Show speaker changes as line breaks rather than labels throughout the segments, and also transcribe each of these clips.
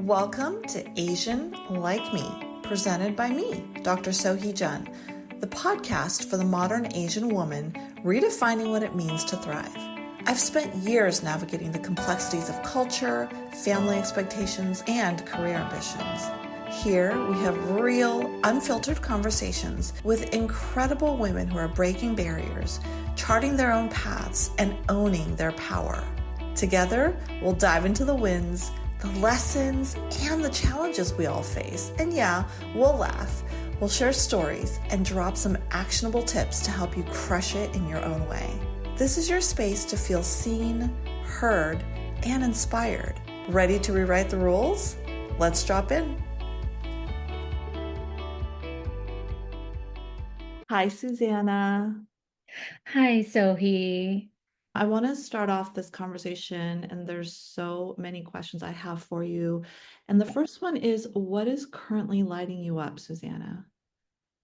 Welcome to Asian Like Me, presented by me, Dr. Sohee Jun, the podcast for the modern Asian woman redefining what it means to thrive. I've spent years navigating the complexities of culture, family expectations, and career ambitions. Here, we have real, unfiltered conversations with incredible women who are breaking barriers, charting their own paths, and owning their power. Together, we'll dive into the wins, the lessons, and the challenges we all face. And yeah, we'll laugh. We'll share stories and drop some actionable tips to help you crush it in your own way. This is your space to feel seen, heard, and inspired. Ready to rewrite the rules? Let's drop in. Hi, Susanna.
Hi, Sohee.
I want to start off this conversation, and there's so many questions I have for you. And the first one is, what is currently lighting you up, Susanna?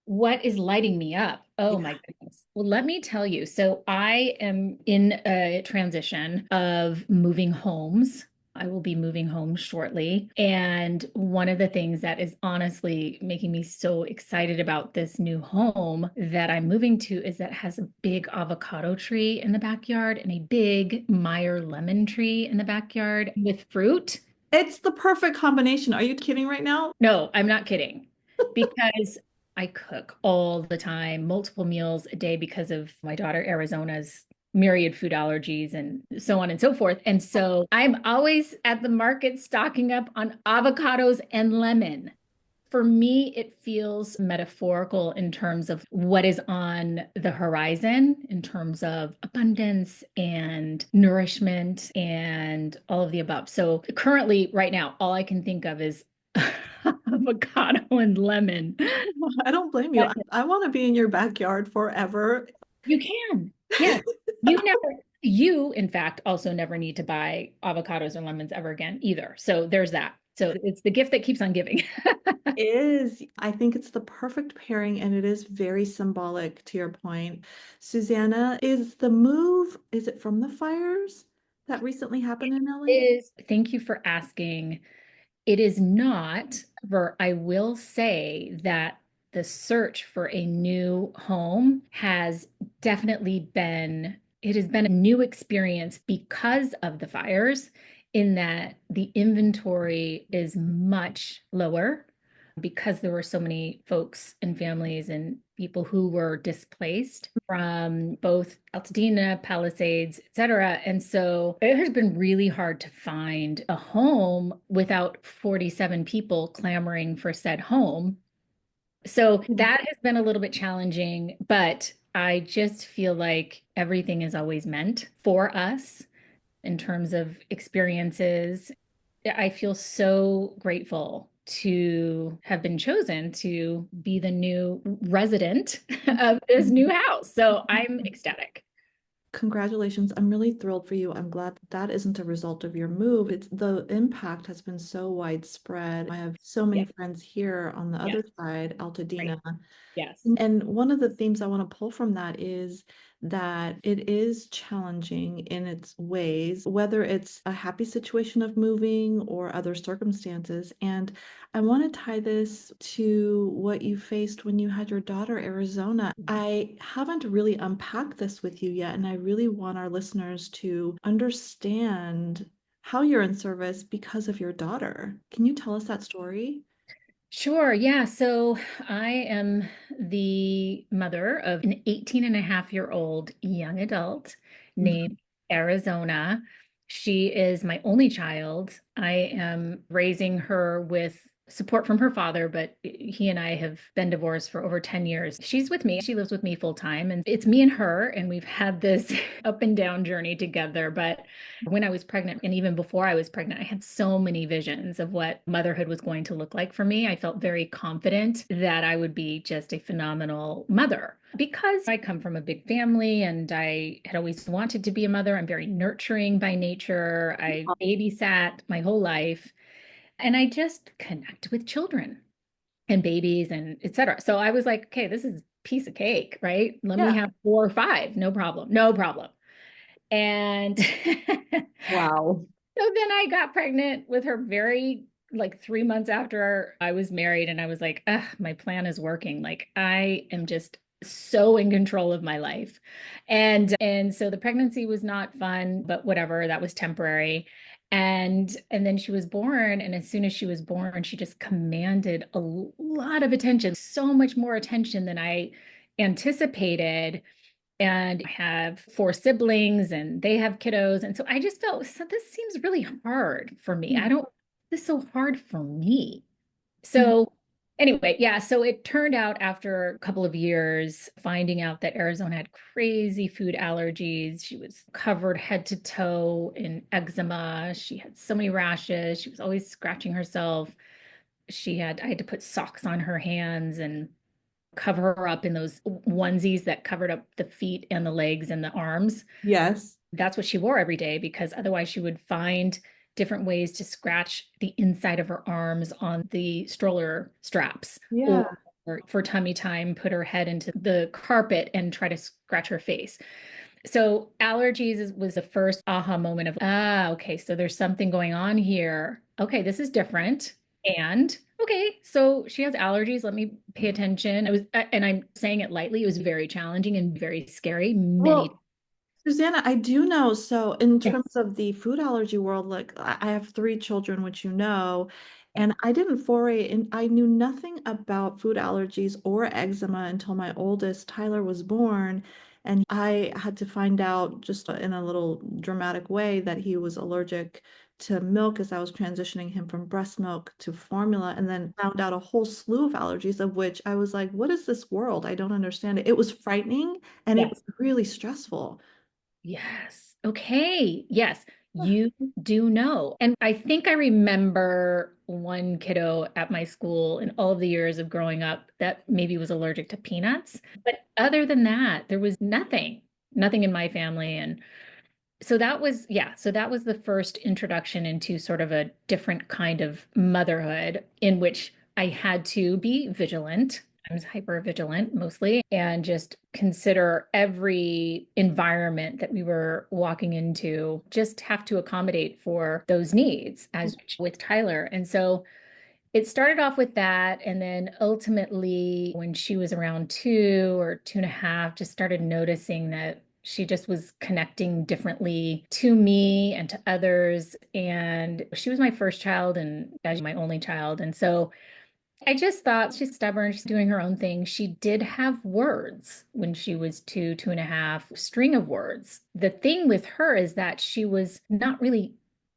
What is lighting me up? Oh
Yeah.
my goodness. Well, let me tell you. So I am in a transition of moving homes. I will be moving home shortly. And one of the things that is honestly making me so excited about this new home that I'm moving to is that it has a big avocado tree in the backyard and a big Meyer lemon tree in the backyard with fruit.
It's the perfect combination. Are you kidding right now?
No, I'm not kidding. Because I cook all the time, multiple meals a day because of my daughter Arizona's myriad food allergies and so on and so forth. And so I'm always at the market stocking up on avocados and lemon. For me, it feels metaphorical in terms of what is on the horizon, in terms of abundance and nourishment and all of the above. So currently, right now, all I can think of is avocado and lemon.
I don't blame you. I want to be in your backyard forever.
You can. Yes. You, in fact, also never need to buy avocados or lemons ever again either. So there's that. So it's the gift that keeps on giving.
I think it's the perfect pairing, and it is very symbolic to your point. Susanna, is it from the fires that recently happened in LA?
Thank you for asking. It is not, for I will say that the search for a new home has definitely it has been a new experience because of the fires, in that the inventory is much lower because there were so many folks and families and people who were displaced from both Altadena, Palisades, et cetera. And so it has been really hard to find a home without 47 people clamoring for said home. So that has been a little bit challenging, but I just feel like everything is always meant for us in terms of experiences. I feel so grateful to have been chosen to be the new resident of this new house. So I'm ecstatic.
Congratulations. I'm really thrilled for you. I'm glad that isn't a result of your move. It's the impact has been so widespread. I have so many
Yeah.
friends here on the
Yeah.
other side,
Right.
Altadena.
Yes.
And one of the themes I want to pull from that is that it is challenging in its ways, whether it's a happy situation of moving or other circumstances. And I want to tie this to what you faced when you had your daughter, Arizona. I haven't really unpacked this with you yet, and I really want our listeners to understand how you're in service because of your daughter. Can you tell us that story?
Sure. Yeah. So I am the mother of an 18 and a half year old young adult named Arizona. She is my only child. I am raising her with support from her father, but he and I have been divorced for over 10 years. She's with me. She lives with me full time, and it's me and her, and we've had this up and down journey together. But when I was pregnant, and even before I was pregnant, I had so many visions of what motherhood was going to look like for me. I felt very confident that I would be just a phenomenal mother because I come from a big family and I had always wanted to be a mother. I'm very nurturing by nature. I babysat my whole life, and I just connect with children and babies and et cetera. So I was like, okay, this is piece of cake, right? Let me
Yeah.
have 4 or 5. No problem. No problem. And
Wow.
so then I got pregnant with her very like 3 months after I was married, and I was like, ugh, my plan is working. Like I am just so in control of my life. And so the pregnancy was not fun, but whatever, that was temporary. And then she was born, and as soon as she was born, she just commanded a lot of attention, so much more attention than I anticipated. And I have four siblings and they have kiddos. And so I just felt, so this seems really hard for me. I don't, this is so hard for me.
Mhm.
So anyway, yeah, so it turned out after a couple of years finding out that Arizona had crazy food allergies. She was covered head to toe in eczema. She had so many rashes. She was always scratching herself. I had to put socks on her hands and cover her up in those onesies that covered up the feet and the legs and the arms.
Yes.
That's what she wore every day because otherwise she would find different ways to scratch the inside of her arms on the stroller straps,
Yeah.
or for tummy time, put her head into the carpet and try to scratch her face. So was the first aha moment of, okay, so there's something going on here. Okay, this is different. And okay, so she has allergies. Let me pay attention. And I'm saying it lightly, it was very challenging and very scary. Many.
Well, Susanna, I do know. So, in
Yes.
terms of the food allergy world, like I have three children, which you know, and I didn't foray in, I knew nothing about food allergies or eczema until my oldest, Tyler, was born. And I had to find out just in a little dramatic way that he was allergic to milk as I was transitioning him from breast milk to formula, and then found out a whole slew of allergies, of which I was like, what is this world? I don't understand it. It was frightening and it was
Yes.
really stressful.
Yes. Okay. Yes, you do know. And I think I remember one kiddo at my school in all of the years of growing up that maybe was allergic to peanuts. But other than that, there was nothing in my family. And so that was, yeah, so that was the first introduction into sort of a different kind of motherhood in which I had to be vigilant. I was hyper vigilant mostly and just consider every environment that we were walking into, just have to accommodate for those needs as with Tyler. And so it started off with that. And then ultimately, when she was around 2 or 2.5, just started noticing that she just was connecting differently to me and to others. And she was my first child and as my only child. And so I just thought she's stubborn, she's doing her own thing. She did have words when she was 2.5, string of words. The thing with her is that she was not really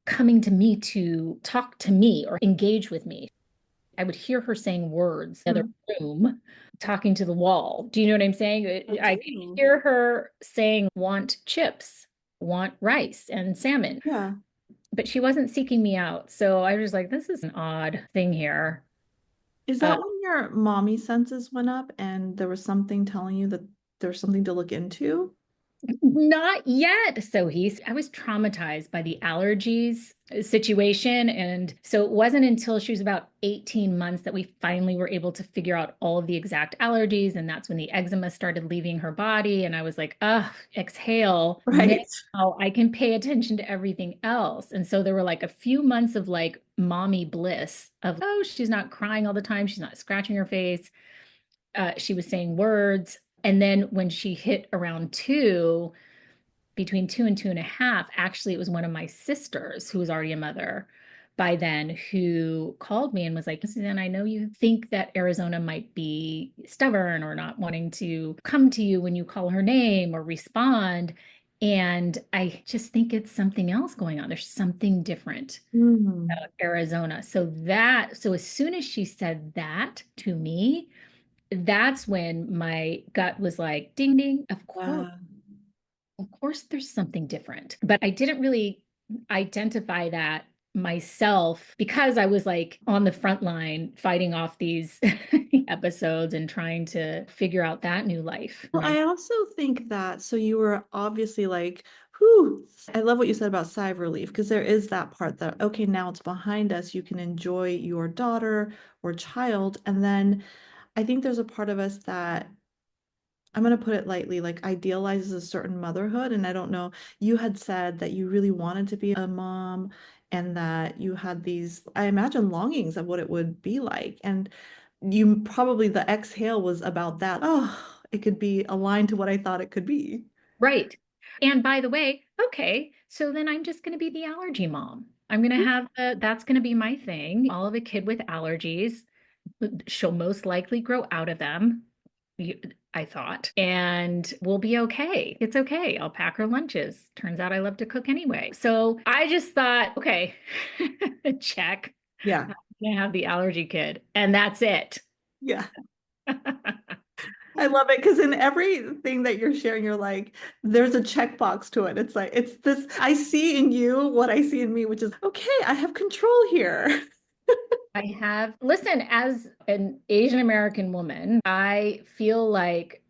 coming to me to talk to me or engage with me. I would hear her saying words in the
Mhm.
other room, talking to the wall. Do you know what I'm saying?
I
I could
do.
hear her saying, want chips, want rice and salmon,
Yeah.
but she wasn't seeking me out. So I was like, this is an odd thing here.
Is
Uh,
that when your mommy senses went up and there was something telling you that there's something to look into?
Not yet. I was traumatized by the allergies situation. And so it wasn't until she was about 18 months that we finally were able to figure out all of the exact allergies. And that's when the eczema started leaving her body. And I was like, exhale.
Right.
Now I can pay attention to everything else. And so there were like a few months of like mommy bliss of, oh, she's not crying all the time. She's not scratching her face. She was saying words. And then when she hit around 2, between 2 and 2.5, actually, it was one of my sisters who was already a mother by then who called me and was like, Suzanne, I know you think that Arizona might be stubborn or not wanting to come to you when you call her name or respond. And I just think it's something else going on. There's something different
Mm.
about Arizona. So as soon as she said that to me, that's when my gut was like, ding, ding,
Yeah.
of course there's something different. But I didn't really identify that myself because I was like on the front line fighting off these episodes and trying to figure out that new life for
Well,
my.
I also think that so you were obviously like, whew, I love what you said about sigh of relief because there is that part that, okay, now it's behind us. You can enjoy your daughter or child. And then I think there's a part of us that I'm going to put it lightly, like idealizes a certain motherhood. And I don't know, you had said that you really wanted to be a mom and that you had these, I imagine, longings of what it would be like. And you probably, the exhale was about that. Oh, it could be aligned to what I thought it could be.
Right. And by the way, okay, so then I'm just going to be the allergy mom. I'm going to have that's going to be my thing. I'll have a kid with allergies. She'll most likely grow out of them, I thought, and we'll be okay. It's okay. I'll pack her lunches. Turns out I love to cook anyway. So I just thought, okay, check.
Yeah.
I'm going to have the allergy kid, and that's it.
Yeah. I love it because in everything that you're sharing, you're like, there's a checkbox to it. It's like, it's this, I see in you what I see in me, which is, okay, I have control here.
I have, listen, as an Asian American woman, I feel like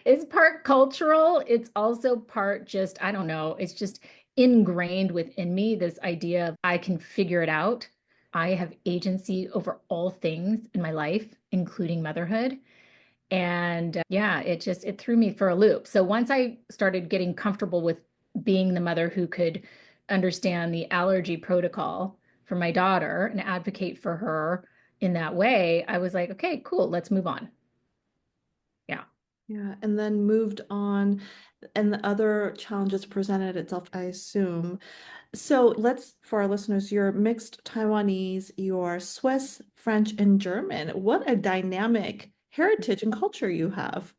it's part cultural. It's also part just, I don't know, it's just ingrained within me, this idea of I can figure it out. I have agency over all things in my life, including motherhood. And yeah, it threw me for a loop. So once I started getting comfortable with being the mother who could understand the allergy protocol for my daughter and advocate for her in that way, I was like, okay, cool, let's move on. Yeah.
Yeah, and then moved on, and the other challenges presented itself, I assume. So let's, for our listeners, you're mixed Taiwanese, you're Swiss, French, and German. What a dynamic heritage and culture you have.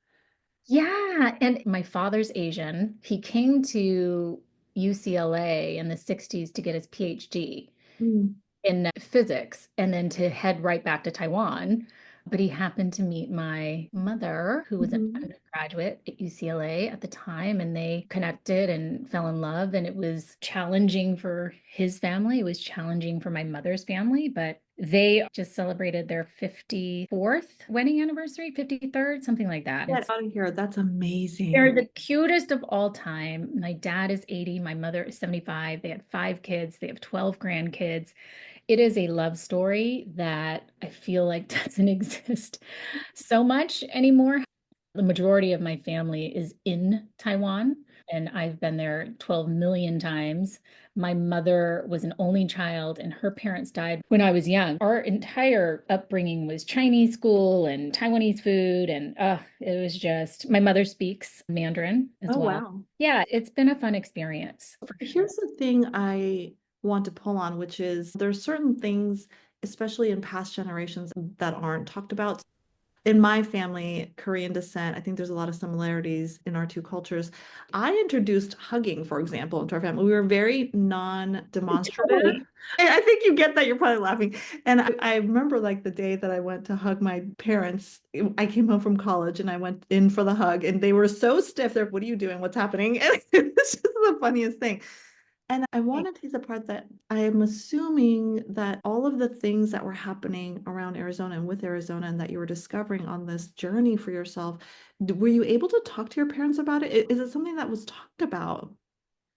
Yeah. And my father's Asian. He came to UCLA in the 60s to get his PhD
Mm.
in physics and then to head right back to Taiwan. But he happened to meet my mother, who was an
Mhm.
undergraduate at UCLA at the time, and they connected and fell in love. And it was challenging for his family. It was challenging for my mother's family, but they just celebrated their 54th wedding anniversary, 53rd, something like that.
Get
It's
out of here. That's
they're
amazing.
the cutest of all time. My dad is 80, my mother is 75. They had 5 kids, they have 12 grandkids. It is a love story that I feel like doesn't exist so much anymore. The majority of my family is in Taiwan, and I've been there 12 million times. My mother was an only child, and her parents died when I was young. Our entire upbringing was Chinese school and Taiwanese food, and it was just, my mother speaks Mandarin as
Oh,
well.
wow.
Yeah, it's been a fun experience for sure.
Here's the thing I want to pull on, which is there's certain things, especially in past generations, that aren't talked about. In my family, Korean descent, I think there's a lot of similarities in our two cultures. I introduced hugging, for example, into our family. We were very non-demonstrative.
Totally.
I think you get that. You're probably laughing. And I remember like the day that I went to hug my parents. I came home from college and I went in for the hug, and they were so stiff. They're, what are you doing? What's happening? And it's just the funniest thing. And I want to tease apart that I am assuming that all of the things that were happening around Arizona and with Arizona and that you were discovering on this journey for yourself, were you able to talk to your parents about it? Is it something that was talked about?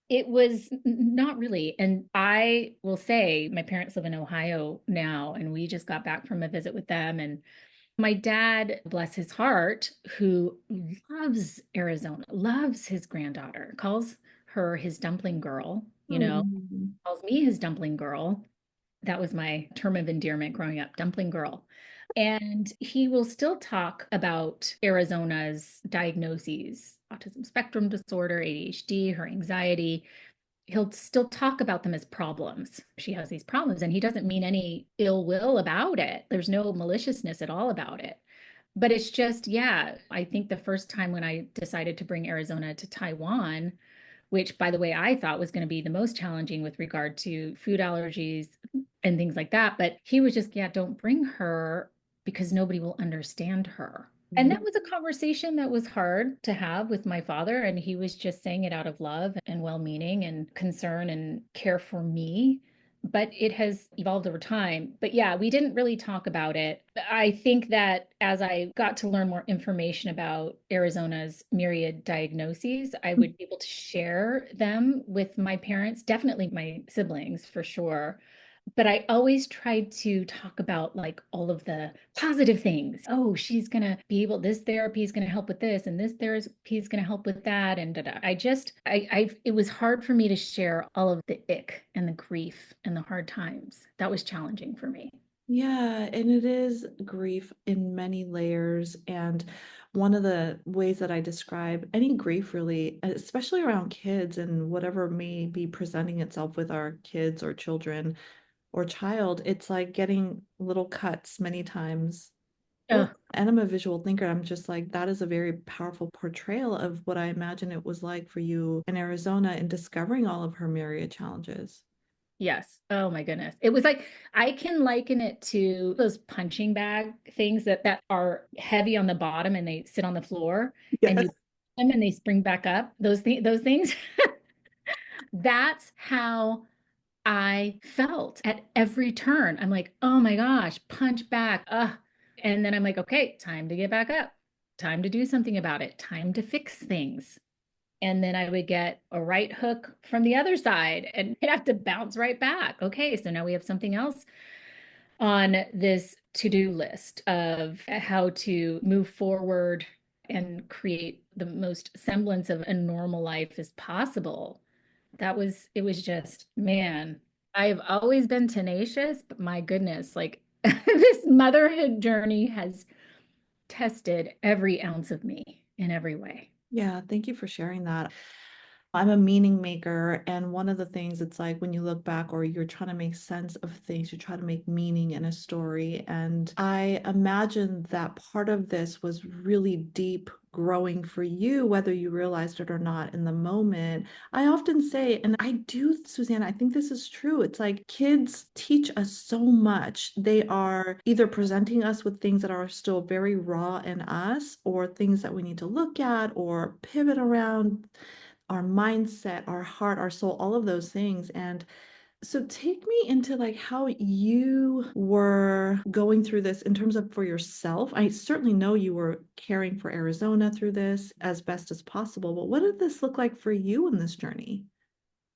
It was not really. And I will say, my parents live in Ohio now, and we just got back from a visit with them. And my dad, bless his heart, who loves Arizona, loves his granddaughter, calls her his dumpling girl,
Hmm.
calls me his dumpling girl. That was my term of endearment growing up, dumpling girl. And he will still talk about Arizona's diagnoses, autism spectrum disorder, ADHD, her anxiety. He'll still talk about them as problems. She has these problems, and he doesn't mean any ill will about it. There's no maliciousness at all about it. But it's just, yeah, I think the first time when I decided to bring Arizona to Taiwan, which by the way, I thought was going to be the most challenging with regard to food allergies and things like that. But he was just, yeah, don't bring her because nobody will understand her. And that was a conversation that was hard to have with my father. And he was just saying it out of love and well meaning and concern and care for me. But it has evolved over time. But yeah, we didn't really talk about it. I think that as I got to learn more information about Arizona's myriad diagnoses, I would be able to share them with my parents, definitely my siblings for sure. but I always tried to talk about like all of the positive things. Oh, she's gonna be able, this therapy is gonna help with this, and this therapy is gonna help with that. And da-da. It was hard for me to share all of the ick and the grief and the hard times. That was challenging for me.
Yeah, and it is grief in many layers. And one of the ways that I describe any grief, really, especially around kids and whatever may be presenting itself with our kids or children or child, it's like getting little cuts many times.
Oh,
And I'm a visual thinker. I'm just like, that is a very powerful portrayal of what I imagine it was like for you in Arizona in discovering all of her myriad challenges.
yes. Oh my goodness. It was like I can liken it to those punching bag things that are heavy on the bottom and they sit on the floor and you
Yes.
push them and they spring back up. Those things. That's how I felt at every turn. I'm like, oh my gosh, punch back. And then I'm like, okay, time to get back up. Time to do something about it. Time to fix things. And then I would get a right hook from the other side and I'd have to bounce right back. Okay, so now we have something else on this to-do list of how to move forward and create the most semblance of a normal life as possible. It was just, man, I've always been tenacious, but my goodness, like this motherhood journey has tested every ounce of me in every way.
Yeah, thank you for sharing that. I'm a meaning maker, and one of the things it's like when you look back or you're trying to make sense of things, you try to make meaning in a story. And I imagine that part of this was really deep growing for you, whether you realized it or not in the moment. I often say, and I do, Susanna, I think this is true. It's like kids teach us so much. They are either presenting us with things that are still very raw in us, or things that we need to look at or pivot around our mindset, our heart, our soul, all of those things. And so take me into like how you were going through this in terms of for yourself. I certainly know you were caring for Arizona through this as best as possible, but what did this look like for you in this journey?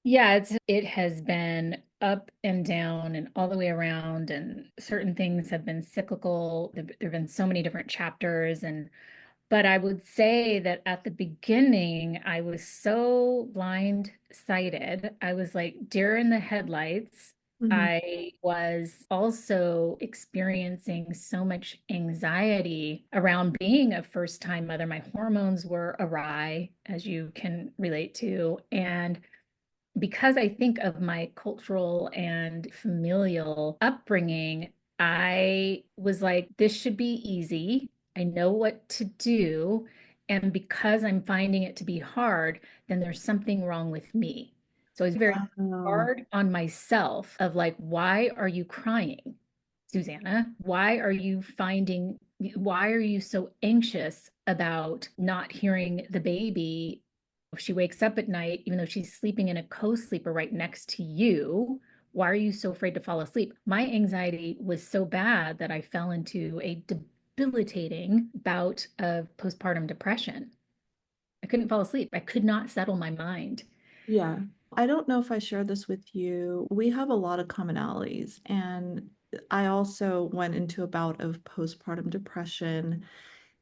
Yeah, it has been up and down and all the way around, and certain things have been cyclical. There have been so many different chapters, and but I would say that at the beginning, I was so blindsided. I was like deer in the headlights.
Mhm.
I was also experiencing so much anxiety around being a first-time mother. My hormones were awry, as you can relate to. And because I think of my cultural and familial upbringing, I was like, this should be easy. I know what to do. And because I'm finding it to be hard, then there's something wrong with me. So I was very
Wow.
hard on myself of like, why are you crying, Susanna? Why are you so anxious about not hearing the baby if she wakes up at night, even though she's sleeping in a co-sleeper right next to you? Why are you so afraid to fall asleep? My anxiety was so bad that I fell into a debilitating bout of postpartum depression. I couldn't fall asleep. I could not settle my mind.
Yeah. I don't know if I share this with you. We have a lot of commonalities, and I also went into a bout of postpartum depression.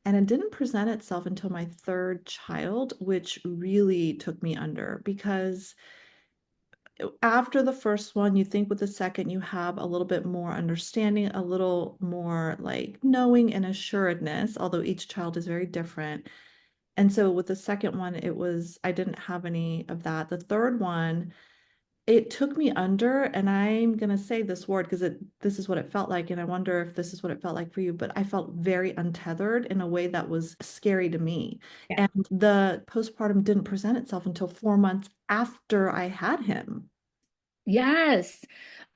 And it didn't present itself until my third child, which really took me under because after the first one, you think with the second, you have a little bit more understanding, a little more like knowing and assuredness, although each child is very different. And so with the second one, I didn't have any of that. The third one, it took me under, and I'm going to say this word because this is what it felt like. And I wonder if this is what it felt like for you, but I felt very untethered in a way that was scary to me.
Yeah.
And the postpartum didn't present itself until 4 months after I had him.
Yes.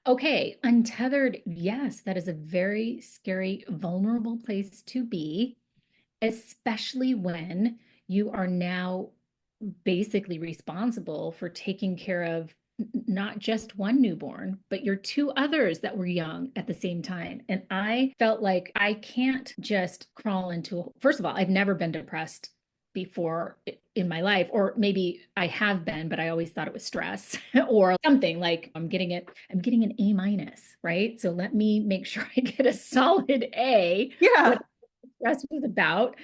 Okay. Untethered. Yes, that is a very scary, vulnerable place to be, especially when you are now basically responsible for taking care of not just one newborn, but your two others that were young at the same time. And I felt like I can't just crawl into, first of all, I've never been depressed before in my life, or maybe I have been, but I always thought it was stress or something like I'm getting an A minus, right? So let me make sure I get a solid A, what
Yeah.
stress was about.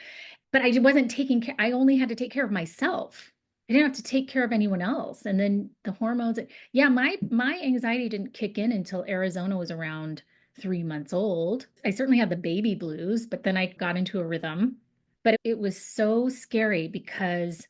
But I wasn't taking care, I only had to take care of myself. I didn't have to take care of anyone else. And then the hormones, yeah, my anxiety didn't kick in until Arizona was around 3 months old. I certainly had the baby blues, but then I got into a rhythm. But it was so scary because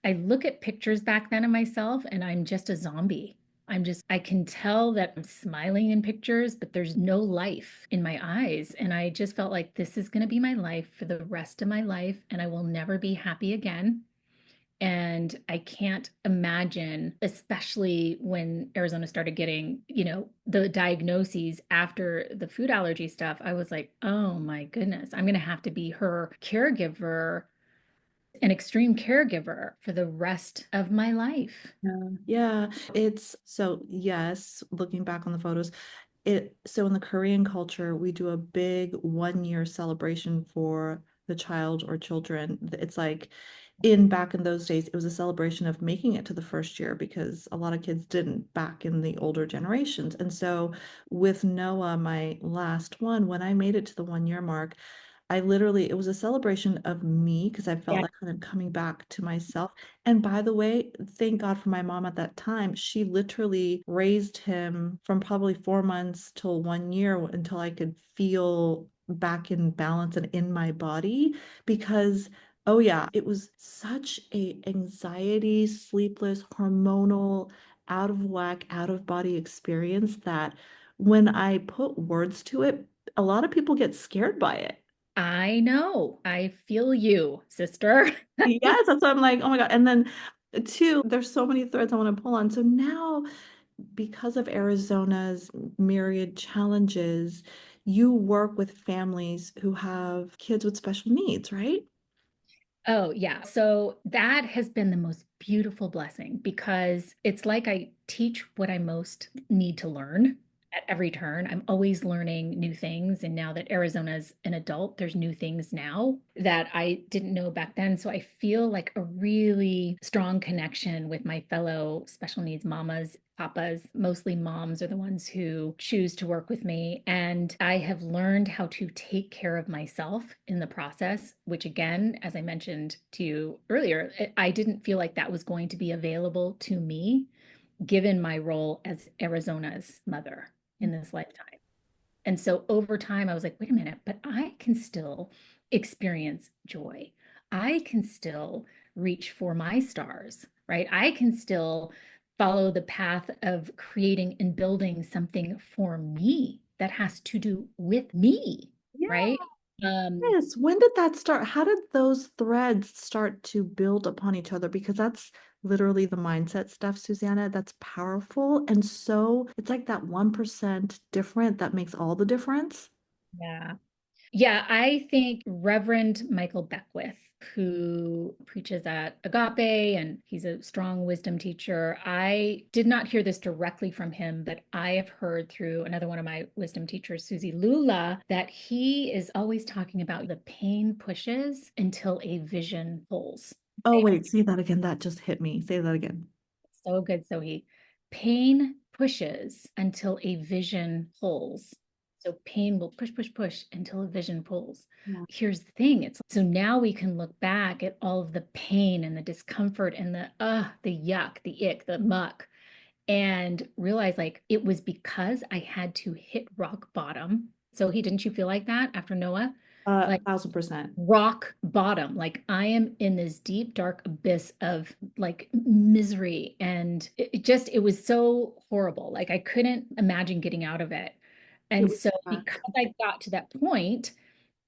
I look at pictures back then of myself and I'm just a zombie. I can tell that I'm smiling in pictures, but there's no life in my eyes. And I just felt like this is going to be my life for the rest of my life, and I will never be happy again. And I can't imagine, especially when Arizona started getting, the diagnoses after the food allergy stuff. I was like, oh my goodness, I'm going to have to be her caregiver, an extreme caregiver for the rest of my life.
Yeah. Yeah. It's so, yes, looking back on the photos, so in the Korean culture, we do a big 1 year celebration for the child or children. It's like in back in those days, it was a celebration of making it to the first year because a lot of kids didn't back in the older generations. And so with Noah, my last one, when I made it to the 1 year mark, I literally, it was a celebration of me because I felt
Yeah.
like kind of coming back to myself. And by the way, thank God for my mom at that time. She literally raised him from probably 4 months till 1 year until I could feel back in balance and in my body because oh yeah, it was such a anxiety, sleepless, hormonal, out of whack, out of body experience that when I put words to it, a lot of people get scared by it.
I know. I feel you, sister.
Yes, that's why I'm like, oh my God. And then two, there's so many threads I want to pull on. So now, because of Arizona's myriad challenges, you work with families who have kids with special needs, right?
Oh, yeah. So that has been the most beautiful blessing because it's like I teach what I most need to learn at every turn. I'm always learning new things. And now that Arizona's an adult, there's new things now that I didn't know back then. So I feel like a really strong connection with my fellow special needs mamas, papas. Mostly moms are the ones who choose to work with me. And I have learned how to take care of myself in the process, which, again, as I mentioned to you earlier, I didn't feel like that was going to be available to me given my role as Arizona's mother in this lifetime. And so over time, I was like, wait a minute, but I can still experience joy. I can still reach for my stars, right? I can still follow the path of creating and building something for me that has to do with me, right? Um,
Yes. When did that start? How did those threads start to build upon each other? Because that's literally the mindset stuff, Susanna. That's powerful. And so it's like that 1% different that makes all the difference.
yeah. Yeah, I think Reverend Michael Beckwith, who preaches at Agape and he's a strong wisdom teacher. I did not hear this directly from him, but I have heard through another one of my wisdom teachers, Susie Lula, that he is always talking about the pain pushes until a vision pulls.
Oh, wait, say that again. That just hit me. Say that again.
So good, Sohee. Pain pushes until a vision pulls. So pain will push, push, push until a vision pulls.
Yeah.
Here's the thing. It's so now we can look back at all of the pain and the discomfort and the yuck, the ick, the muck, and realize like it was because I had to hit rock bottom. So he didn't you feel like that after Noah? Like
1000%.
rock bottom. Like I am in this deep, dark abyss of like misery. And it was so horrible. Like I couldn't imagine getting out of it.
It
And
was
so because
stuck.
I got to that point,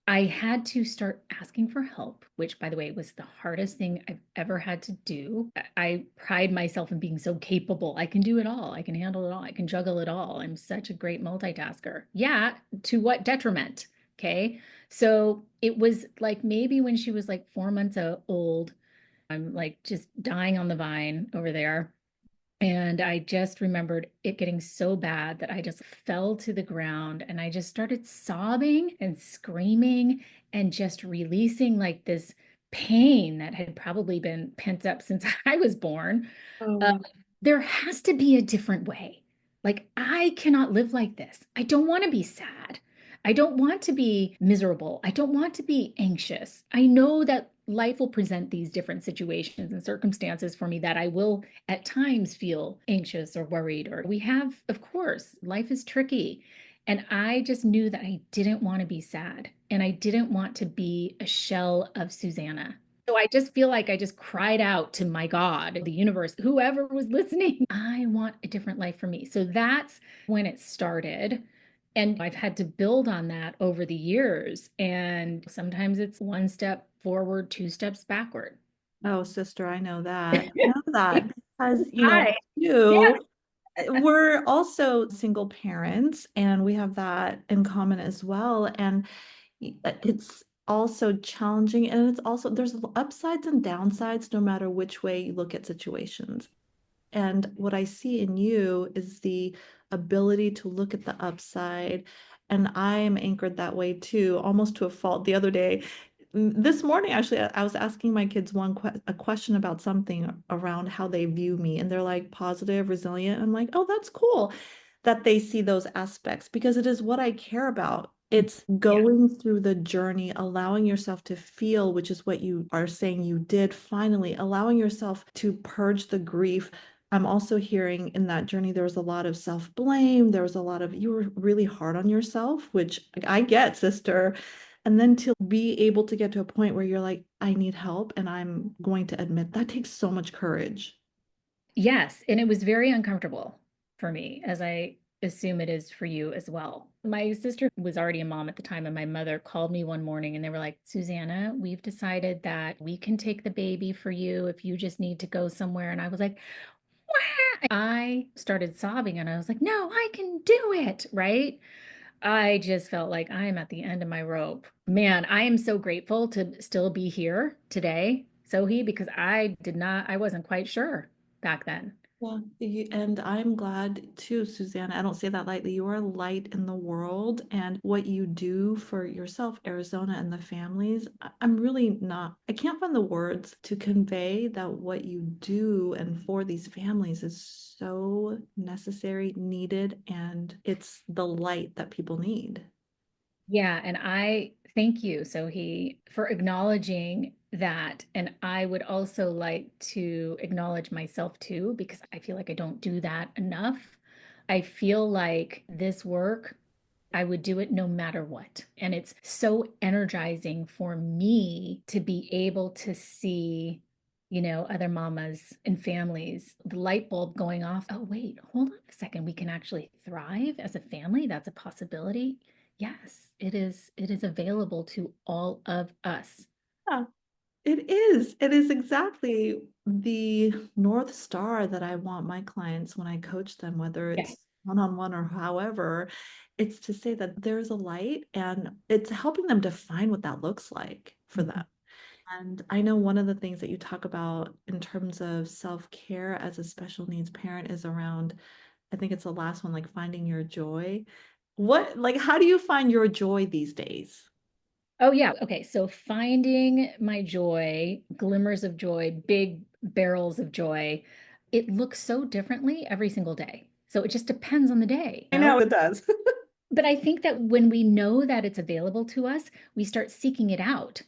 I had to start asking for help, which, by the way, was the hardest thing I've ever had to do. I pride myself in being so capable. I can do it all. I can handle it all. I can juggle it all. I'm such a great multitasker. Yeah, to what detriment? Okay. So it was like maybe when she was like 4 months old, I'm like just dying on the vine over there. And I just remembered it getting so bad that I just fell to the ground and I just started sobbing and screaming and just releasing like this pain that had probably been pent up since I was born.
Oh,
Uh,
wow.
there has to be a different way. Like, I cannot live like this. I don't want to be sad. I don't want to be miserable. I don't want to be anxious. I know that life will present these different situations and circumstances for me that I will at times feel anxious or worried. Or we have, of course, life is tricky. And I just knew that I didn't want to be sad and I didn't want to be a shell of Susanna. So I just feel like I just cried out to my God, the universe, whoever was listening, I want a different life for me. So that's when it started. And I've had to build on that over the years. And sometimes it's one step forward, two steps backward.
Oh, sister, I know that. I know that because,
Hi. Yeah.
you, we're also single parents and we have that in common as well. And it's also challenging and it's also there's upsides and downsides no matter which way you look at situations. And what I see in you is the ability to look at the upside. And I am anchored that way too, almost to a fault. The other day, this morning, actually, I was asking my kids a question about something around how they view me. And they're like positive, resilient. I'm like, oh, that's cool that they see those aspects because it is what I care about. It's
Yeah.
going through the journey, allowing yourself to feel, which is what you are saying you did finally, allowing yourself to purge the grief. I'm also hearing in that journey, there was a lot of self-blame. There was a lot of, you were really hard on yourself, which I get, sister. And then to be able to get to a point where you're like, I need help and I'm going to admit that takes so much courage.
Yes, and it was very uncomfortable for me, as I assume it is for you as well. My sister was already a mom at the time, and my mother called me one morning and they were like, Susanna, we've decided that we can take the baby for you if you just need to go somewhere. And I was like, "Wah!" I started sobbing and I was like, no, I can do it. Right. I just felt like I am at the end of my rope. Man, I am so grateful to still be here today, Sohee, because I wasn't quite sure back then.
Yeah, and I'm glad too, Susanna. I don't say that lightly. You are a light in the world, and what you do for yourself, Arizona, and the families, I'm really not, I can't find the words to convey that what you do and for these families is so necessary, needed, and it's the light that people need.
Yeah, and I thank you, Sohee, for acknowledging that. And I would also like to acknowledge myself too, because I feel like I don't do that enough. I feel like this work, I would do it no matter what. And it's so energizing for me to be able to see, other mamas and families, the light bulb going off. Oh, wait, hold on a second. We can actually thrive as a family. That's a possibility. Yes, it is. It is available to all of us.
Yeah. It is. It is exactly the North Star that I want my clients when I coach them, whether
Yeah.
it's one-on-one or however, it's to say that there's a light and it's helping them define what that looks like for them.
Mhm.
And I know one of the things that you talk about in terms of self-care as a special needs parent is around, I think it's the last one, like finding your joy. Like, how do you find your joy these days?
Oh, yeah. Okay. So finding my joy, glimmers of joy, big barrels of joy, it looks so differently every single day. So it just depends on the day,
I
you know?
know it does.
But I think that when we know that it's available to us, we start seeking it out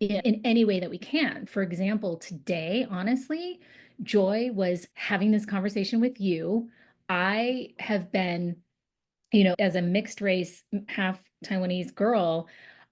in any way that we can. For example, today, honestly, joy was having this conversation with you. I have been, as a mixed race, half Taiwanese girl,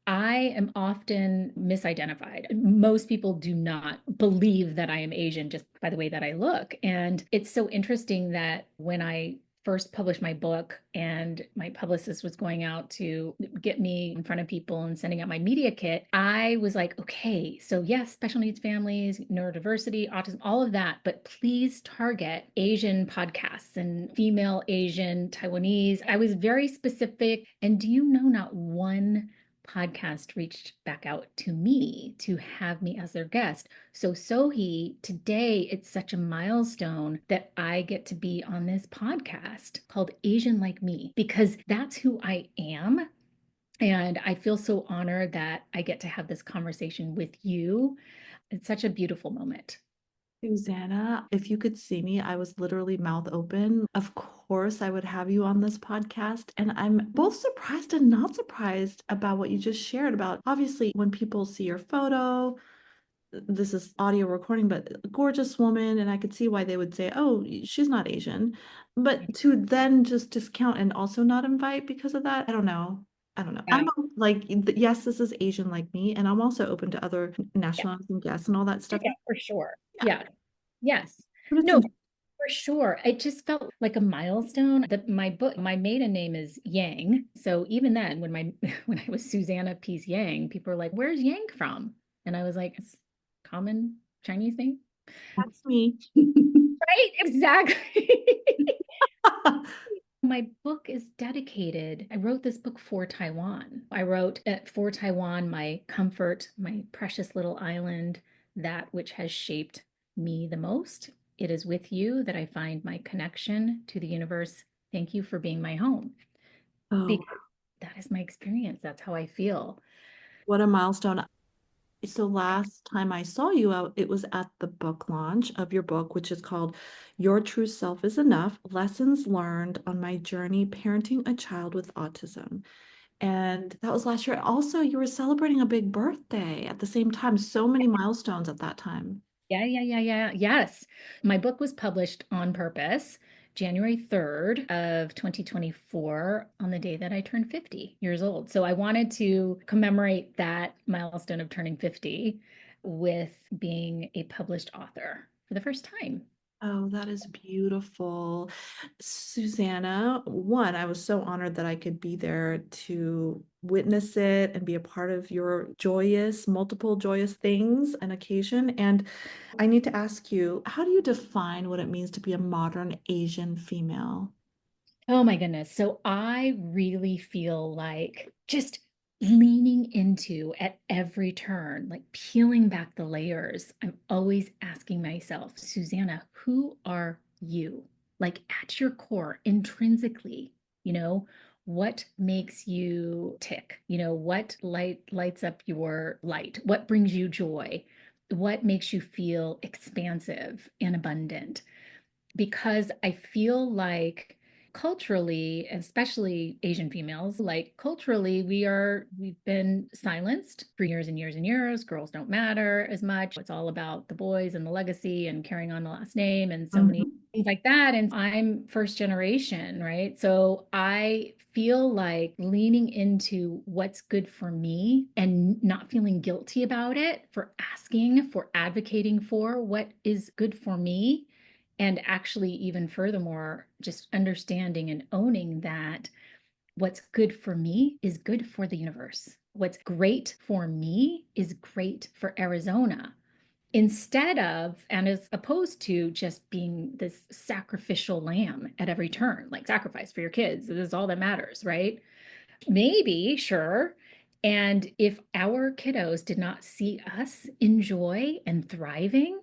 I am often misidentified. Most people do not believe that I am Asian just by the way that I look. And it's so interesting that when I first published my book and my publicist was going out to get me in front of people and sending out my media kit, I was like, okay, so yes, special needs families, neurodiversity, autism, all of that, but please target Asian podcasts and female Asian, Taiwanese. I was very specific. And do you know, not one podcast reached back out to me to have me as their guest. So, Sohee, today it's such a milestone that I get to be on this podcast called Asian Like Me because that's who I am. And I feel so honored that I get to have this conversation with you. It's such a beautiful moment.
Susanna, if you could see me, I was literally mouth open. Of course, I would have you on this podcast. And I'm both surprised and not surprised about what you just shared about. Obviously, when people see your photo, this is audio recording, but a gorgeous woman, and I could see why they would say, oh, she's not Asian. But to then just discount and also not invite because of that, I don't know. I don't know.
Yeah,
I'm like, yes, this is Asian like me, and I'm also open to other
yeah,
nationalities and guests and all that stuff.
yeah, for sure.
Yeah,
Yeah, yes.
but it's
No, for sure. It just felt like a milestone. My book, my maiden name is Yang. So even then, when my when I was Susanna Peace Yang, people were like, "Where's Yang from?" And I was like, "It's a common Chinese name."
that's me.
Right? Exactly. My book is dedicated. I wrote this book for Taiwan. I wrote it for Taiwan, my comfort, my precious little island, that which has shaped me the most. It is with you that I find my connection to the universe. Thank you for being my home.
Oh,
Because that is my experience. That's how I feel.
what a milestone. So last time I saw you out, it was at the book launch of your book, which is called Your True Self is Enough: Lessons Learned on My Journey Parenting a Child with Autism. And that was last year. Also, you were celebrating a big birthday at the same time. So many milestones at that time.
Yeah, yeah, yeah, yeah. Yes. My book was published on purpose January 3rd of 2024 on the day that I turned 50 years old. So I wanted to commemorate that milestone of turning 50 with being a published author for the first time.
Oh, that is beautiful. Susanna, one, I was so honored that I could be there to witness it and be a part of your joyous, multiple joyous things and occasion. And I need to ask you, how do you define what it means to be a modern Asian female?
Oh my goodness. So I really feel like just leaning into at every turn, like peeling back the layers. I'm always asking myself, Susanna, who are you? Like at your core, intrinsically, you know, what makes you tick? What lights up your light? What brings you joy? What makes you feel expansive and abundant? Because I feel like culturally, especially Asian females, like culturally, we've been silenced for years and years and years. Girls don't matter as much. It's all about the boys and the legacy and carrying on the last name and so many
Mhm.
things like that. And I'm first generation, right? So I feel like leaning into what's good for me and not feeling guilty about it, for asking, for advocating for what is good for me, and actually, even furthermore, just understanding and owning that what's good for me is good for the universe. What's great for me is great for Arizona. Instead of, and as opposed to just being this sacrificial lamb at every turn, like sacrifice for your kids, this is all that matters, right? Maybe, sure. And if our kiddos did not see us enjoy and thriving,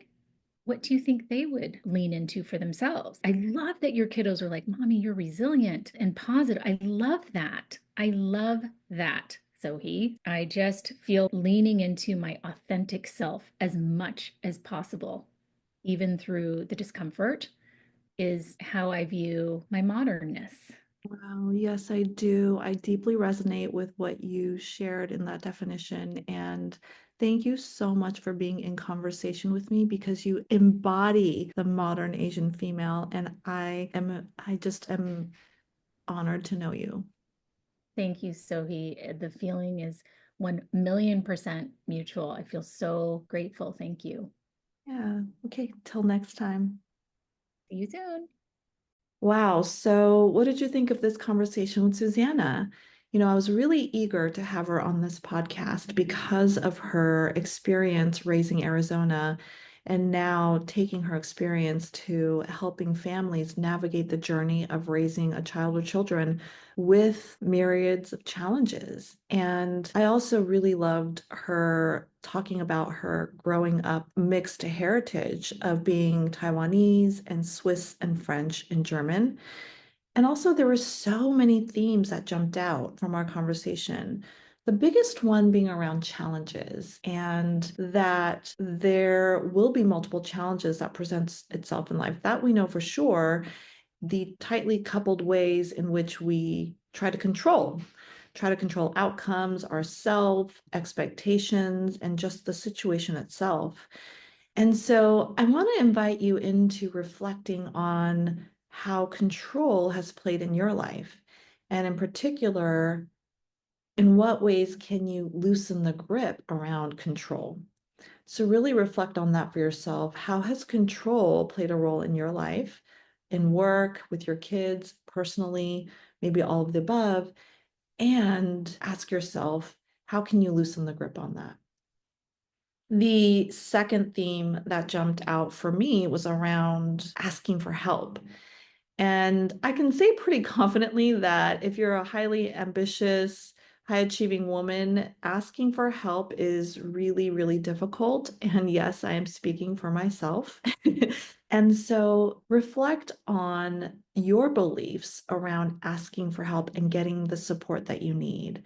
what do you think they would lean into for themselves? I love that your kiddos are like, Mommy, you're resilient and positive. I love that. I love that, Sohee. I just feel leaning into my authentic self as much as possible, even through the discomfort, is how I view my modernness.
Wow, yes, I do. I deeply resonate with what you shared in that definition. And thank you so much for being in conversation with me because you embody the modern Asian female. And I just am honored to know you.
Thank you, Sohee. The feeling is 1,000,000% mutual. I feel so grateful. Thank you.
Yeah. Okay. Till next time.
See you soon.
Wow. So, what did you think of this conversation with Susanna? I was really eager to have her on this podcast because of her experience raising Arizona and now taking her experience to helping families navigate the journey of raising a child or children with myriads of challenges. And I also really loved her talking about her growing up mixed heritage of being Taiwanese and Swiss and French and German. And also, there were so many themes that jumped out from our conversation. The biggest one being around challenges, and that there will be multiple challenges that presents itself in life. That we know for sure. The tightly coupled ways in which we try to control outcomes, ourselves, expectations, and just the situation itself. And so I want to invite you into reflecting on how control has played in your life. And in particular, in what ways can you loosen the grip around control? So, really reflect on that for yourself. How has control played a role in your life, in work, with your kids, personally, maybe all of the above? And ask yourself, how can you loosen the grip on that? The second theme that jumped out for me was around asking for help. And I can say pretty confidently that if you're a highly ambitious, high achieving woman, asking for help is really, really difficult. And yes, I am speaking for myself. And so reflect on your beliefs around asking for help and getting the support that you need.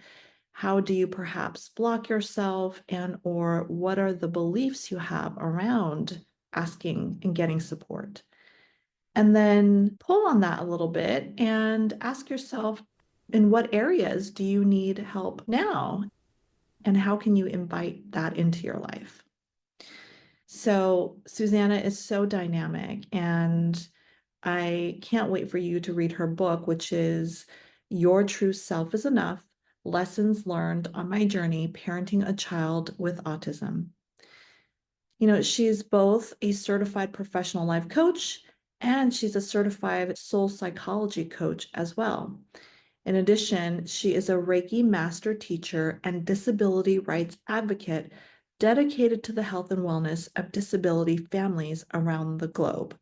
How do you perhaps block yourself, and or what are the beliefs you have around asking and getting support? And then pull on that a little bit and ask yourself, in what areas do you need help now? And how can you invite that into your life? So, Susanna is so dynamic, and I can't wait for you to read her book, which is Your True Self is Enough: Lessons Learned on My Journey Parenting a Child with Autism. She's both a certified professional life coach and she's a certified soul psychology coach as well. In addition, she is a Reiki master teacher and disability rights advocate dedicated to the health and wellness of disability families around the globe.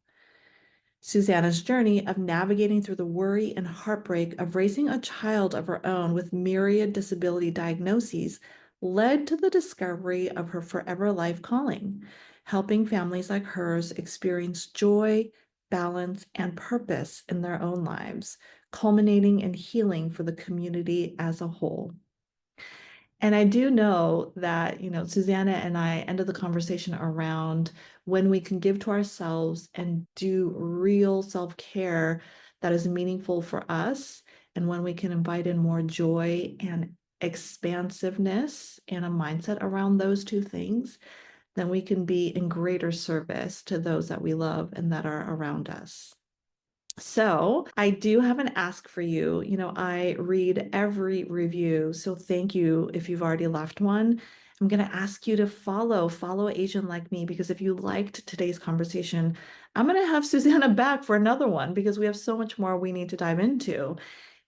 Susanna's journey of navigating through the worry and heartbreak of raising a child of her own with myriad disability diagnoses led to the discovery of her forever life calling, helping families like hers experience joy, balance, and purpose in their own lives, culminating in healing for the community as a whole. And I do know that, Susanna and I ended the conversation around when we can give to ourselves and do real self-care that is meaningful for us, and when we can invite in more joy and expansiveness and a mindset around those two things, then we can be in greater service to those that we love and that are around us. So I do have an ask for you. I read every review, so thank you if you've already left one. I'm going to ask you to follow Asian Like Me, because if you liked today's conversation, I'm going to have Susanna back for another one because we have so much more we need to dive into.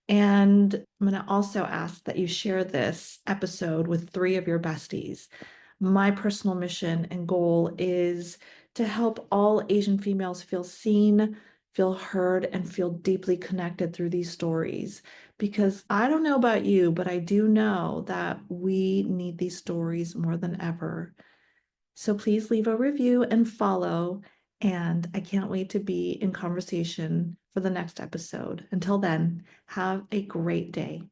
And I'm going to also ask that you share this episode with 3 of your besties. My personal mission and goal is to help all Asian females feel seen, feel heard, and feel deeply connected through these stories. Because I don't know about you, but I do know that we need these stories more than ever. So please leave a review and follow. And I can't wait to be in conversation for the next episode. Until then, have a great day.